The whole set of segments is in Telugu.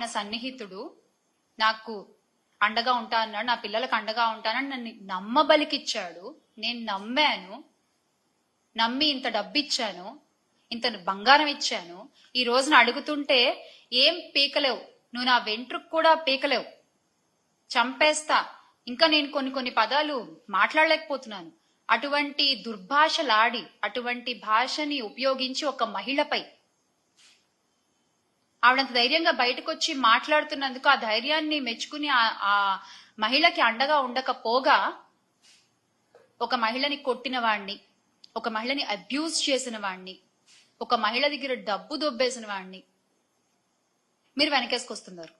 నా సన్నిహితుడు నాకు అండగా ఉంటా అన్నాడు, నా పిల్లలకు అండగా ఉంటానని నన్ను నమ్మబలికిచ్చాడు. నేను నమ్మాను. నమ్మి ఇంత డబ్బు ఇచ్చాను, ఇంత బంగారం ఇచ్చాను. ఈ రోజున అడుగుతుంటే ఏం పీకలేవు, నువ్వు నా వెంట్రుకు కూడా పీకలేవు, చంపేస్తా. ఇంకా నేను కొన్ని పదాలు మాట్లాడలేకపోతున్నాను. అటువంటి దుర్భాషలాడి, అటువంటి భాషని ఉపయోగించి ఒక మహిళపై ఆవిడంత ధైర్యంగా బయటకు వచ్చి మాట్లాడుతున్నందుకు ఆ ధైర్యాన్ని మెచ్చుకుని ఆ మహిళకి అండగా ఉండకపోగా ఒక మహిళని కొట్టిన వాణ్ణి, ఒక మహిళని అబ్యూజ్ చేసిన వాణ్ణి, ఒక మహిళ దగ్గర డబ్బు దొబ్బేసిన వాణ్ణి మీరు వెనకేసుకొస్తున్నారు.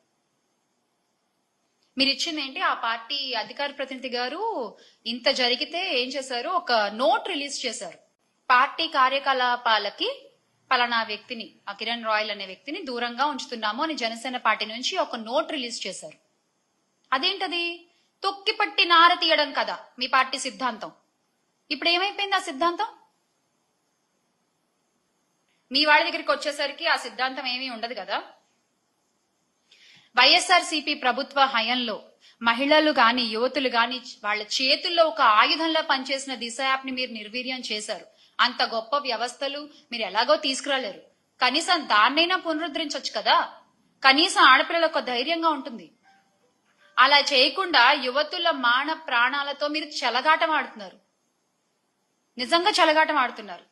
మీరు ఇచ్చింది ఏంటి? ఆ పార్టీ అధికార ప్రతినిధి గారు ఇంత జరిగితే ఏం చేశారు? ఒక నోట్ రిలీజ్ చేశారు. పార్టీ కార్యకలాపాలకి పలానా వ్యక్తిని, ఆ కిరణ్ రాయల్ అనే వ్యక్తిని దూరంగా ఉంచుతున్నాము అని జనసేన పార్టీ నుంచి ఒక నోట్ రిలీజ్ చేశారు. అదేంటది? తొక్కిపట్టి నార తీయడం కదా మీ పార్టీ సిద్ధాంతం. ఇప్పుడు ఏమైపోయింది ఆ సిద్ధాంతం? మీ వాళ్ళ దగ్గరికి వచ్చేసరికి ఆ సిద్ధాంతం ఏమీ ఉండదు కదా. వైఎస్ఆర్సీపీ ప్రభుత్వ హయంలో మహిళలు గాని, యువతులు గాని వాళ్ళ చేతుల్లో ఒక ఆయుధంలా పనిచేసిన దిశ యాప్ ని మీరు నిర్వీర్యం చేశారు. అంత గొప్ప వ్యవస్థలు మీరు ఎలాగో తీసుకురాలేరు. కనీసం దాన్నైనా పునరుద్ధరించవచ్చు కదా. కనీసం ఆడపిల్లలకు ధైర్యంగా ఉంటుంది. అలా చేయకుండా యువతుల మాన ప్రాణాలతో మీరు చెలగాటం ఆడుతున్నారు. నిజంగా చెలగాటం ఆడుతున్నారు.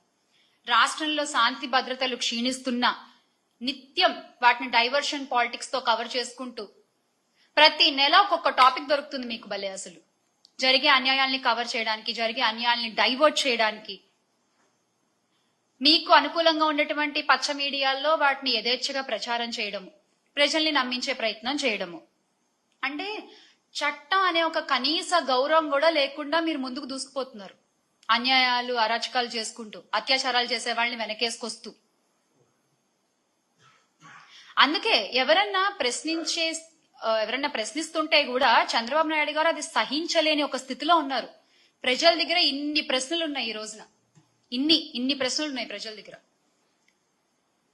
రాష్ట్రంలో శాంతి భద్రతలు క్షీణిస్తున్నా నిత్యం వాటిని డైవర్షన్ పాలిటిక్స్ తో కవర్ చేసుకుంటూ ప్రతి నెల ఒక్కొక్క టాపిక్ దొరుకుతుంది మీకు. భలే అసలు జరిగే అన్యాయాల్ని కవర్ చేయడానికి, జరిగే అన్యాయాల్ని డైవర్ట్ చేయడానికి, మీకు అనుకూలంగా ఉండేటువంటి పచ్చ మీడియాల్లో వాటిని యథేచ్ఛగా ప్రచారం చేయడము, ప్రజల్ని నమ్మించే ప్రయత్నం చేయడము. అంటే చట్టం అనే ఒక కనీస గౌరవం కూడా లేకుండా మీరు ముందుకు దూసుకుపోతున్నారు. అన్యాయాలు, అరాచకాలు చేసుకుంటూ, అత్యాచారాలు చేసే వాళ్ళని వెనకేసుకొస్తూ. అందుకే ఎవరన్నా ప్రశ్నిస్తుంటే కూడా చంద్రబాబు నాయుడు గారు అది సహించలేని ఒక స్థితిలో ఉన్నారు. ప్రజల దగ్గర ఇన్ని ప్రశ్నలు ఉన్నాయి. ఈ రోజున ఇన్ని ప్రశ్నలు ఉన్నాయి ప్రజల దగ్గర.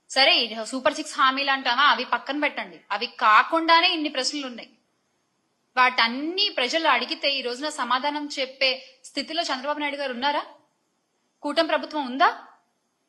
సరే, సూపర్ 6 హామీలు అంటామా, అవి పక్కన పెట్టండి. అవి కాకుండానే ఇన్ని ప్రశ్నలు ఉన్నాయి. వాటన్ని ప్రజలు అడిగితే ఈ రోజున సమాధానం చెప్పే స్థితిలో చంద్రబాబు నాయుడు గారు ఉన్నారా? కూటమి ప్రభుత్వం ఉందా?